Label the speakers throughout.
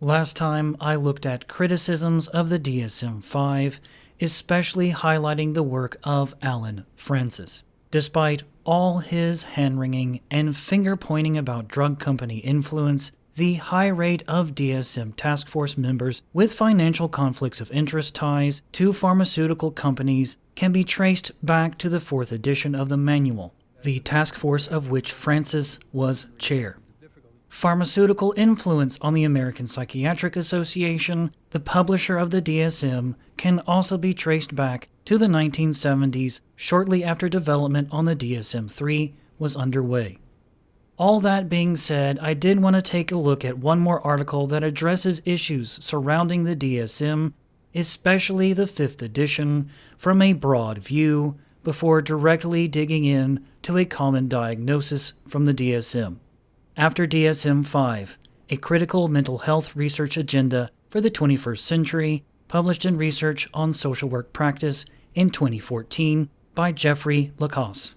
Speaker 1: Last time I looked at criticisms of the DSM-5, especially highlighting the work of Alan Francis. Despite all his hand-wringing and finger-pointing about drug company influence, the high rate of DSM task force members with financial conflicts of interest ties to pharmaceutical companies can be traced back to the 4th edition of the manual, the task force of which Francis was chair. Pharmaceutical influence on the American Psychiatric Association, the publisher of the DSM, can also be traced back to the 1970s, shortly after development on the DSM-3 was underway. All that being said, I did want to take a look at one more article that addresses issues surrounding the DSM, especially the 5th edition, from a broad view, before directly digging in to a common diagnosis from the DSM. After DSM-5, a critical mental health research agenda for the 21st century, published in Research on Social Work Practice in 2014 by Jeffrey Lacasse.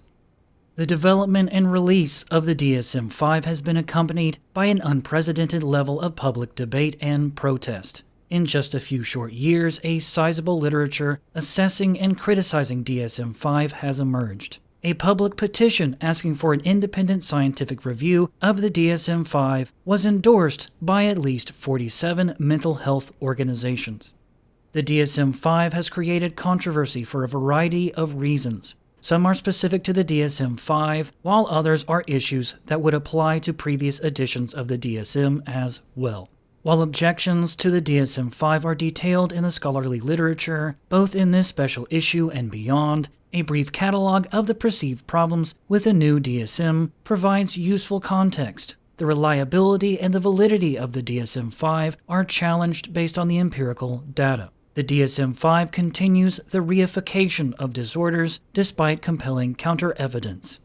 Speaker 1: The development and release of the DSM-5 has been accompanied by an unprecedented level of public debate and protest. In just a few short years, a sizable literature assessing and criticizing DSM-5 has emerged. A public petition asking for an independent scientific review of the DSM-5 was endorsed by at least 47 mental health organizations. The DSM-5 has created controversy for a variety of reasons. Some are specific to the DSM-5, while others are issues that would apply to previous editions of the DSM as well. While objections to the DSM-5 are detailed in the scholarly literature, both in this special issue and beyond, a brief catalog of the perceived problems with the new DSM provides useful context. The reliability and the validity of the DSM-5 are challenged based on the empirical data. The DSM-5 continues the reification of disorders despite compelling counter-evidence.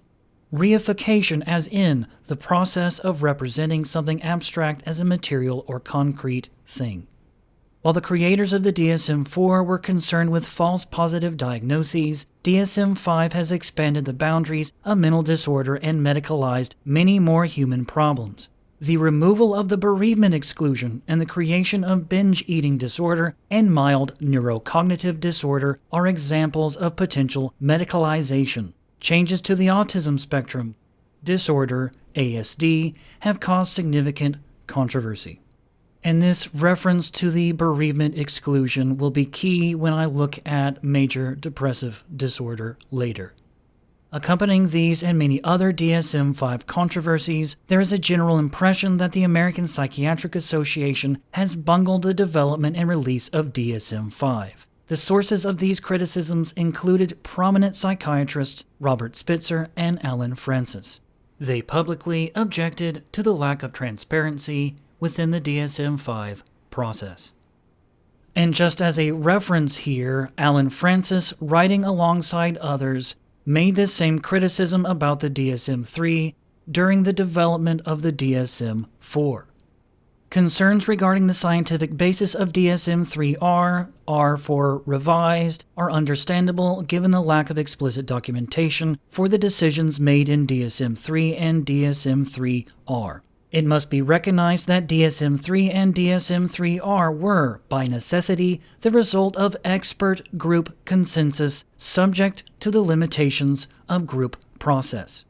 Speaker 1: Reification as in the process of representing something abstract as a material or concrete thing. While the creators of the DSM-4 were concerned with false positive diagnoses, DSM-5 has expanded the boundaries of mental disorder and medicalized many more human problems. The removal of the bereavement exclusion and the creation of binge eating disorder and mild neurocognitive disorder are examples of potential medicalization. Changes to the autism spectrum disorder, ASD, have caused significant controversy. And this reference to the bereavement exclusion will be key when I look at major depressive disorder later. Accompanying these and many other DSM-5 controversies, there is a general impression that the American Psychiatric Association has bungled the development and release of DSM-5. The sources of these criticisms included prominent psychiatrists Robert Spitzer and Alan Francis. They publicly objected to the lack of transparency within the DSM-5 process. And just as a reference here, Alan Francis, writing alongside others, made this same criticism about the DSM-3 during the development of the DSM-4. Concerns regarding the scientific basis of DSM-3 are for revised, are understandable given the lack of explicit documentation for the decisions made in DSM-3 and DSM-3R. It must be recognized that DSM-3 and DSM-3R were, by necessity, the result of expert group consensus subject to the limitations of group process,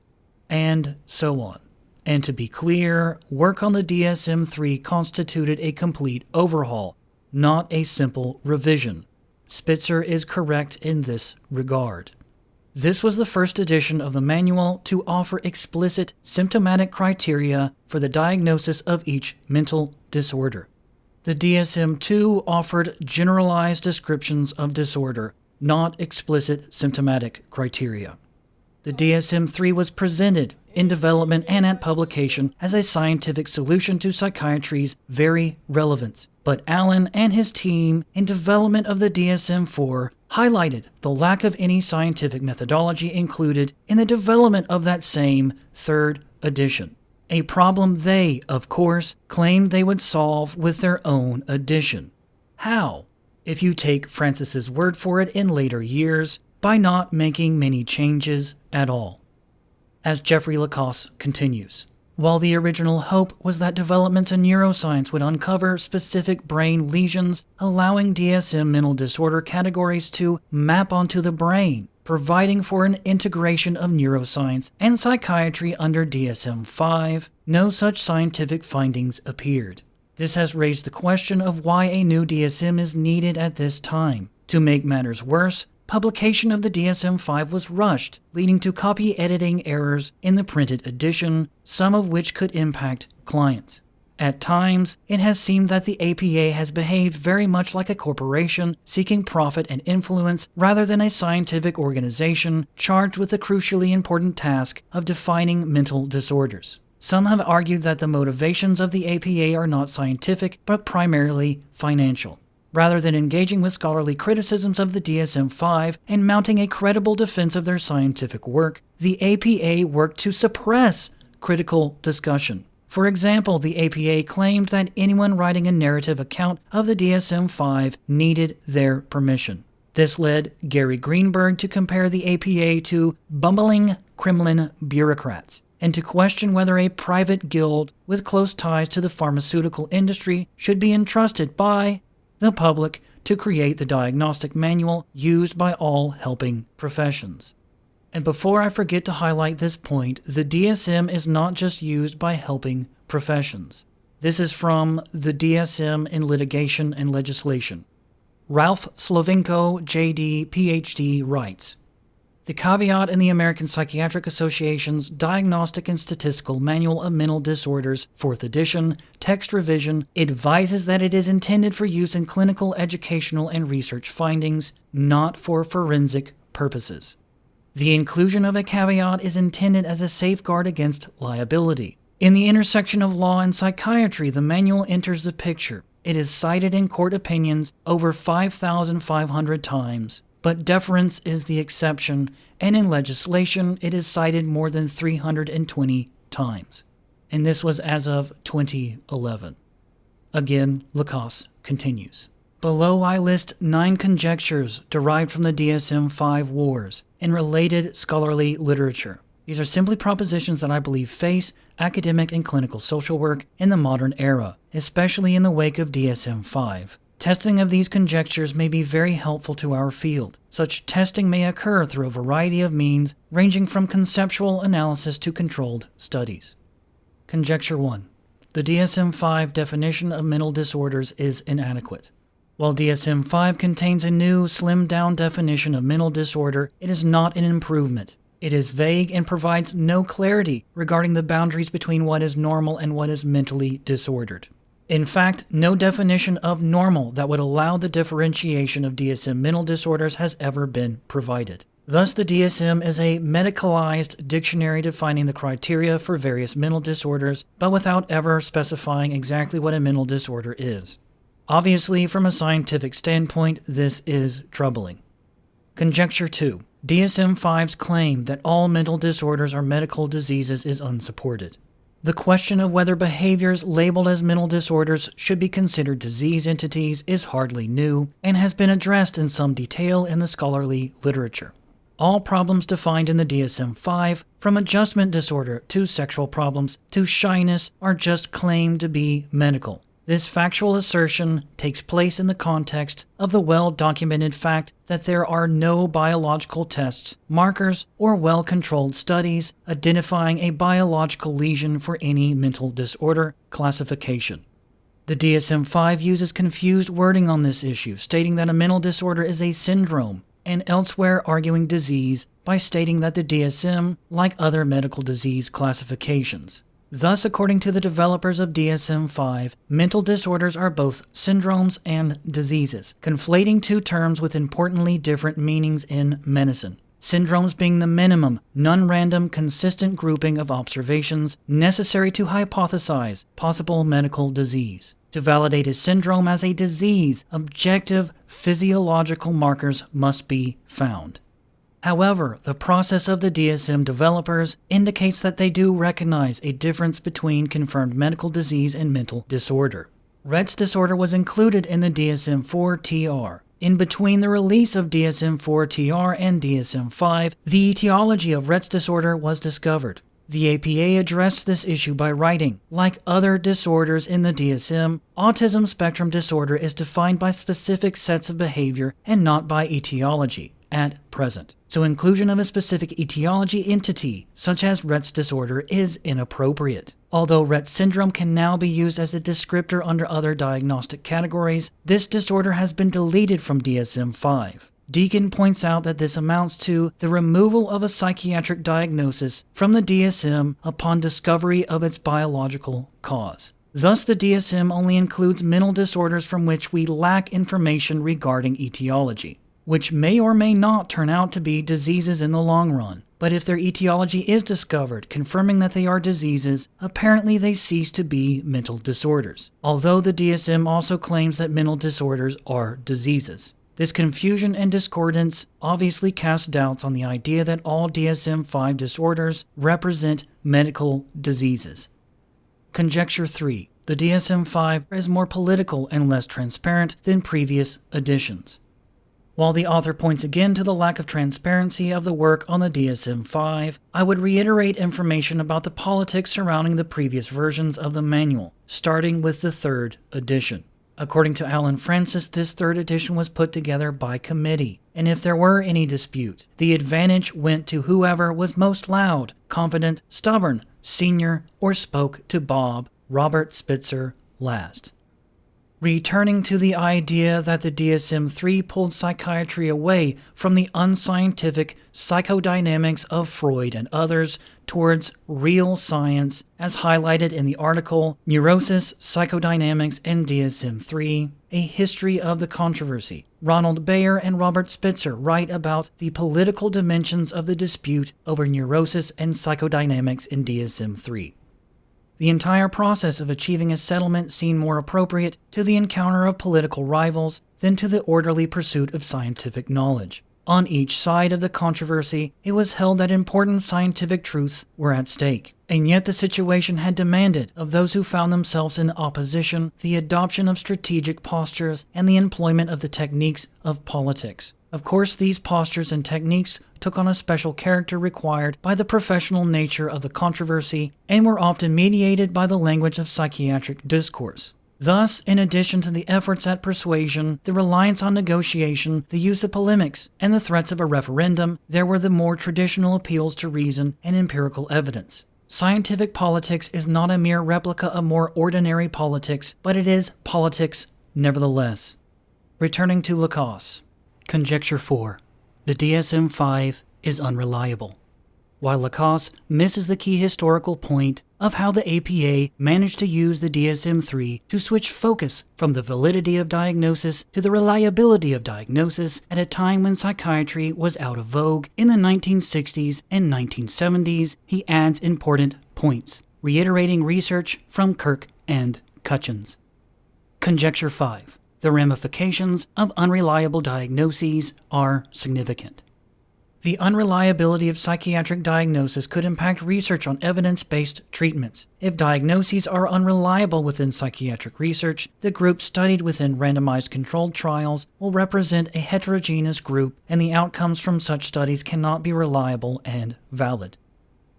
Speaker 1: and so on. And to be clear, work on the DSM-3 constituted a complete overhaul, not a simple revision. Spitzer is correct in this regard. This was the first edition of the manual to offer explicit symptomatic criteria for the diagnosis of each mental disorder. The DSM-2 offered generalized descriptions of disorder, not explicit symptomatic criteria. The DSM-3 was presented in development and at publication as a scientific solution to psychiatry's very relevance, but Allen and his team in development of the DSM-4 highlighted the lack of any scientific methodology included in the development of that same third edition, a problem they, of course, claimed they would solve with their own edition. How? If you take Francis's word for it in later years, by not making many changes at all. As Jeffrey Lacasse continues, While the original hope was that developments in neuroscience would uncover specific brain lesions, allowing DSM mental disorder categories to map onto the brain, providing for an integration of neuroscience and psychiatry under DSM-5, no such scientific findings appeared. This has raised the question of why a new DSM is needed at this time. To make matters worse, publication of the DSM-5 was rushed, leading to copy editing errors in the printed edition, some of which could impact clients. At times, it has seemed that the APA has behaved very much like a corporation seeking profit and influence rather than a scientific organization charged with the crucially important task of defining mental disorders. Some have argued that the motivations of the APA are not scientific, but primarily financial. Rather than engaging with scholarly criticisms of the DSM-5 and mounting a credible defense of their scientific work, the APA worked to suppress critical discussion. For example, the APA claimed that anyone writing a narrative account of the DSM-5 needed their permission. This led Gary Greenberg to compare the APA to bumbling Kremlin bureaucrats, and to question whether a private guild with close ties to the pharmaceutical industry should be entrusted by the public to create the diagnostic manual used by all helping professions. And before I forget to highlight this point, the DSM is not just used by helping professions. This is from the DSM in Litigation and Legislation. Ralph Slovenko, J.D., Ph.D., writes, "The caveat in the American Psychiatric Association's Diagnostic and Statistical Manual of Mental Disorders, 4th edition, text revision, advises that it is intended for use in clinical, educational, and research findings, not for forensic purposes. The inclusion of a caveat is intended as a safeguard against liability. In the intersection of law and psychiatry, the manual enters the picture. It is cited in court opinions over 5,500 times. But deference is the exception, and in legislation it is cited more than 320 times." And this was as of 2011. Again, Lacasse continues. "Below I list 9 conjectures derived from the DSM-5 wars and related scholarly literature. These are simply propositions that I believe face academic and clinical social work in the modern era, especially in the wake of DSM-5. Testing of these conjectures may be very helpful to our field. Such testing may occur through a variety of means, ranging from conceptual analysis to controlled studies. Conjecture 1. The DSM-5 definition of mental disorders is inadequate. While DSM-5 contains a new, slimmed-down definition of mental disorder, it is not an improvement. It is vague and provides no clarity regarding the boundaries between what is normal and what is mentally disordered. In fact, no definition of normal that would allow the differentiation of DSM mental disorders has ever been provided. Thus, the DSM is a medicalized dictionary defining the criteria for various mental disorders, but without ever specifying exactly what a mental disorder is. Obviously, from a scientific standpoint, this is troubling. Conjecture 2. DSM-5's claim that all mental disorders are medical diseases is unsupported. The question of whether behaviors labeled as mental disorders should be considered disease entities is hardly new and has been addressed in some detail in the scholarly literature. All problems defined in the DSM-5, from adjustment disorder to sexual problems to shyness, are just claimed to be medical. This factual assertion takes place in the context of the well-documented fact that there are no biological tests, markers, or well-controlled studies identifying a biological lesion for any mental disorder classification. The DSM-5 uses confused wording on this issue, stating that a mental disorder is a syndrome, and elsewhere arguing disease by stating that the DSM, like other medical disease classifications. Thus, according to the developers of DSM-5, mental disorders are both syndromes and diseases, conflating two terms with importantly different meanings in medicine. Syndromes being the minimum, non-random, consistent grouping of observations necessary to hypothesize possible medical disease. To validate a syndrome as a disease, objective physiological markers must be found. However, the process of the DSM developers indicates that they do recognize a difference between confirmed medical disease and mental disorder. Rett's disorder was included in the DSM-4-TR. In between the release of DSM-4-TR and DSM-5, the etiology of Rett's disorder was discovered. The APA addressed this issue by writing, like other disorders in the DSM, autism spectrum disorder is defined by specific sets of behavior and not by etiology at present. So inclusion of a specific etiology entity, such as Rett's disorder, is inappropriate. Although Rett syndrome can now be used as a descriptor under other diagnostic categories, this disorder has been deleted from DSM-5. Deacon points out that this amounts to the removal of a psychiatric diagnosis from the DSM upon discovery of its biological cause. Thus, the DSM only includes mental disorders from which we lack information regarding etiology, which may or may not turn out to be diseases in the long run. But if their etiology is discovered, confirming that they are diseases, apparently they cease to be mental disorders, although the DSM also claims that mental disorders are diseases. This confusion and discordance obviously casts doubts on the idea that all DSM-5 disorders represent medical diseases. Conjecture 3. The DSM-5 is more political and less transparent than previous editions. While the author points again to the lack of transparency of the work on the DSM-5, I would reiterate information about the politics surrounding the previous versions of the manual, starting with the 3rd edition. According to Alan Francis, this 3rd edition was put together by committee, and if there were any dispute, the advantage went to whoever was most loud, confident, stubborn, senior, or spoke to Bob, Robert Spitzer, last. Returning to the idea that the DSM-3 pulled psychiatry away from the unscientific psychodynamics of Freud and others towards real science, as highlighted in the article Neurosis, Psychodynamics, and DSM-3, A History of the Controversy. Ronald Bayer and Robert Spitzer write about the political dimensions of the dispute over neurosis and psychodynamics in DSM-3. The entire process of achieving a settlement seemed more appropriate to the encounter of political rivals than to the orderly pursuit of scientific knowledge. On each side of the controversy, it was held that important scientific truths were at stake, and yet the situation had demanded of those who found themselves in opposition the adoption of strategic postures and the employment of the techniques of politics. Of course, these postures and techniques took on a special character required by the professional nature of the controversy and were often mediated by the language of psychiatric discourse. Thus, in addition to the efforts at persuasion, the reliance on negotiation, the use of polemics, and the threats of a referendum, there were the more traditional appeals to reason and empirical evidence. Scientific politics is not a mere replica of more ordinary politics, but it is politics nevertheless. Returning to Lacasse. Conjecture 4. The DSM-5 is unreliable. While Lacasse misses the key historical point of how the APA managed to use the DSM-3 to switch focus from the validity of diagnosis to the reliability of diagnosis at a time when psychiatry was out of vogue in the 1960s and 1970s, he adds important points, reiterating research from Kirk and Cutchins. Conjecture 5. The ramifications of unreliable diagnoses are significant. The unreliability of psychiatric diagnosis could impact research on evidence-based treatments. If diagnoses are unreliable within psychiatric research, the group studied within randomized controlled trials will represent a heterogeneous group, and the outcomes from such studies cannot be reliable and valid.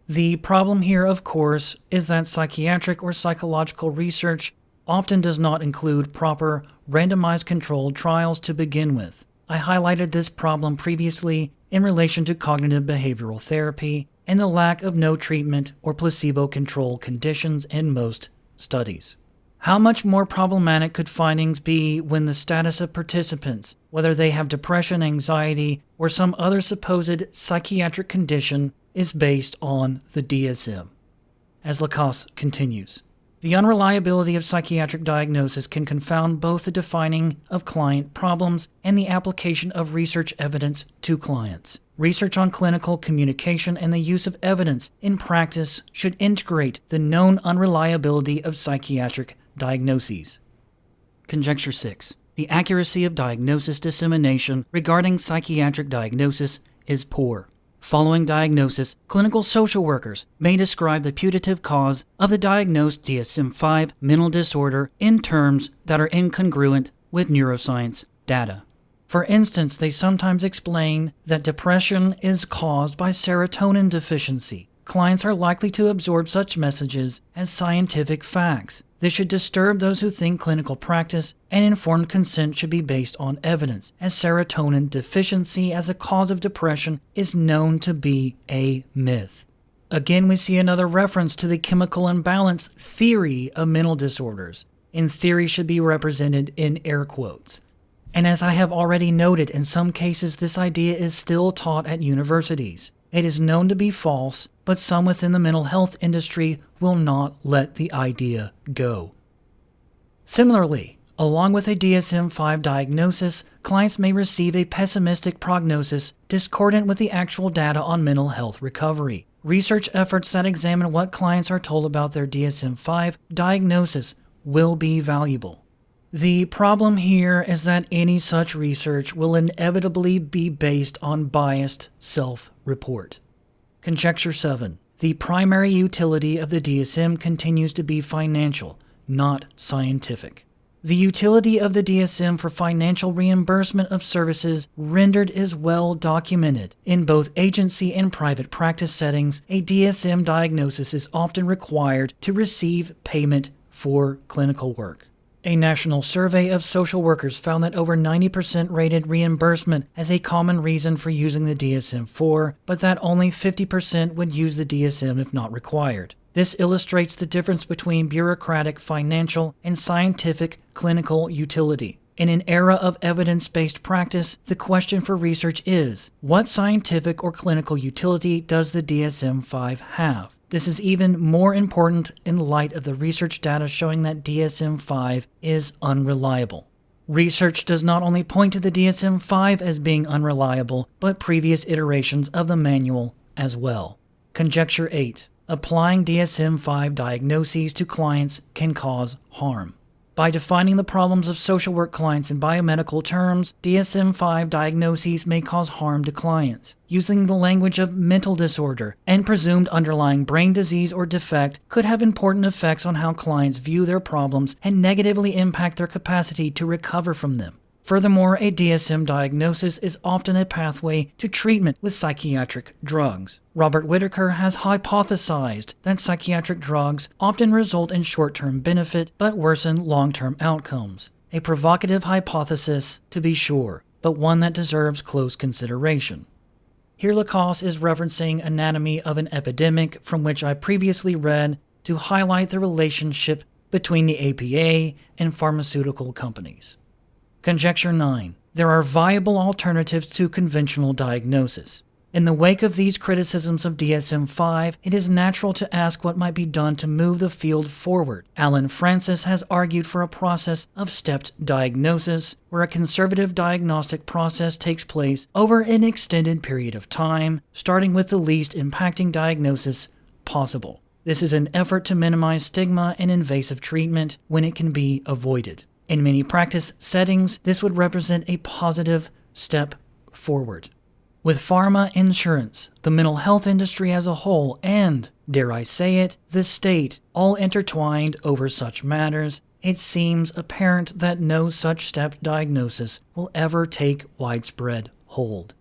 Speaker 1: The problem here, of course, is that psychiatric or psychological research often does not include proper randomized controlled trials to begin with. I highlighted this problem previously in relation to cognitive behavioral therapy and the lack of no treatment or placebo control conditions in most studies. How much more problematic could findings be when the status of participants, whether they have depression, anxiety, or some other supposed psychiatric condition, is based on the DSM? As Lacasse continues, the unreliability of psychiatric diagnosis can confound both the defining of client problems and the application of research evidence to clients. Research on clinical communication and the use of evidence in practice should integrate the known unreliability of psychiatric diagnoses. Conjecture 6. The accuracy of diagnosis dissemination regarding psychiatric diagnosis is poor. Following diagnosis, clinical social workers may describe the putative cause of the diagnosed DSM-5 mental disorder in terms that are incongruent with neuroscience data. For instance, they sometimes explain that depression is caused by serotonin deficiency, clients are likely to absorb such messages as scientific facts. This should disturb those who think clinical practice and informed consent should be based on evidence, as serotonin deficiency as a cause of depression is known to be a myth. Again, we see another reference to the chemical imbalance theory of mental disorders. In theory should be represented in air quotes. And as I have already noted, in some cases this idea is still taught at universities. It is known to be false, but some within the mental health industry will not let the idea go. Similarly, along with a DSM-5 diagnosis, clients may receive a pessimistic prognosis discordant with the actual data on mental health recovery. Research efforts that examine what clients are told about their DSM-5 diagnosis will be valuable. The problem here is that any such research will inevitably be based on biased self-report. Conjecture 7. The primary utility of the DSM continues to be financial, not scientific. The utility of the DSM for financial reimbursement of services rendered is well documented. In both agency and private practice settings, a DSM diagnosis is often required to receive payment for clinical work. A national survey of social workers found that over 90% rated reimbursement as a common reason for using the DSM-4, but that only 50% would use the DSM if not required. This illustrates the difference between bureaucratic financial and scientific clinical utility. In an era of evidence-based practice, the question for research is, what scientific or clinical utility does the DSM-5 have? This is even more important in light of the research data showing that DSM-5 is unreliable. Research does not only point to the DSM-5 as being unreliable, but previous iterations of the manual as well. Conjecture 8. Applying DSM-5 diagnoses to clients can cause harm. By defining the problems of social work clients in biomedical terms, DSM-5 diagnoses may cause harm to clients. Using the language of mental disorder and presumed underlying brain disease or defect could have important effects on how clients view their problems and negatively impact their capacity to recover from them. Furthermore, a DSM diagnosis is often a pathway to treatment with psychiatric drugs. Robert Whitaker has hypothesized that psychiatric drugs often result in short-term benefit but worsen long-term outcomes. A provocative hypothesis, to be sure, but one that deserves close consideration. Here Lacasse is referencing Anatomy of an Epidemic, from which I previously read, to highlight the relationship between the APA and pharmaceutical companies. Conjecture 9. There are viable alternatives to conventional diagnosis. In the wake of these criticisms of DSM-5, it is natural to ask what might be done to move the field forward. Allen Francis has argued for a process of stepped diagnosis, where a conservative diagnostic process takes place over an extended period of time, starting with the least impacting diagnosis possible. This is an effort to minimize stigma and invasive treatment when it can be avoided. In many practice settings, this would represent a positive step forward. With pharma, insurance, the mental health industry as a whole, and, dare I say it, the state, all intertwined over such matters, it seems apparent that no such step diagnosis will ever take widespread hold.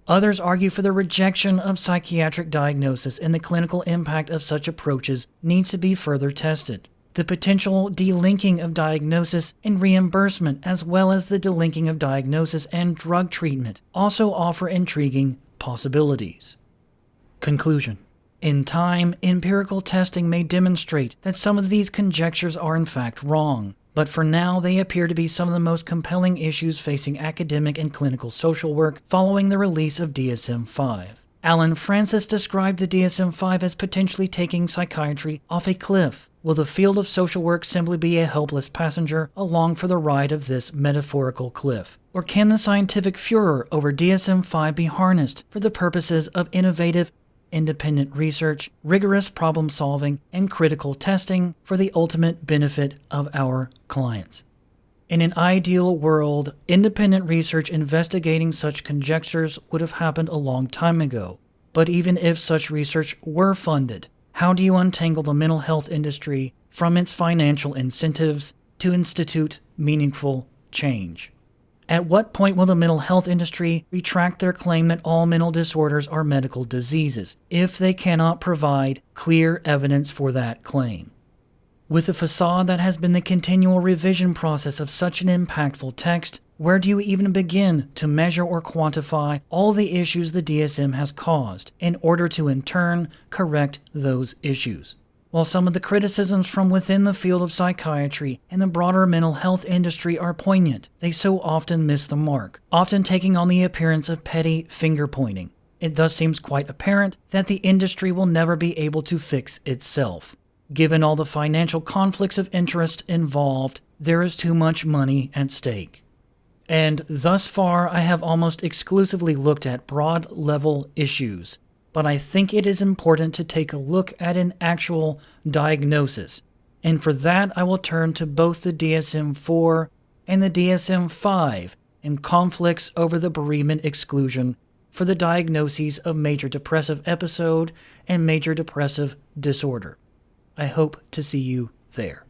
Speaker 1: Others argue for the rejection of psychiatric diagnosis, and the clinical impact of such approaches needs to be further tested. The potential delinking of diagnosis and reimbursement, as well as the delinking of diagnosis and drug treatment, also offer intriguing possibilities. Conclusion. In time, empirical testing may demonstrate that some of these conjectures are in fact wrong, but for now they appear to be some of the most compelling issues facing academic and clinical social work following the release of DSM-5. Allen Francis described the DSM-5 as potentially taking psychiatry off a cliff. Will the field of social work simply be a helpless passenger along for the ride of this metaphorical cliff? Or can the scientific furor over DSM-5 be harnessed for the purposes of innovative, independent research, rigorous problem solving, and critical testing for the ultimate benefit of our clients? In an ideal world, independent research investigating such conjectures would have happened a long time ago. But even if such research were funded, how do you untangle the mental health industry from its financial incentives to institute meaningful change? At what point will the mental health industry retract their claim that all mental disorders are medical diseases, if they cannot provide clear evidence for that claim? With the facade that has been the continual revision process of such an impactful text, where do you even begin to measure or quantify all the issues the DSM has caused in order to in turn correct those issues? While some of the criticisms from within the field of psychiatry and the broader mental health industry are poignant, they so often miss the mark, often taking on the appearance of petty finger-pointing. It thus seems quite apparent that the industry will never be able to fix itself. Given all the financial conflicts of interest involved, there is too much money at stake. And thus far, I have almost exclusively looked at broad-level issues, but I think it is important to take a look at an actual diagnosis, and for that I will turn to both the DSM-4 and the DSM-5 and conflicts over the bereavement exclusion for the diagnoses of major depressive episode and major depressive disorder. I hope to see you there.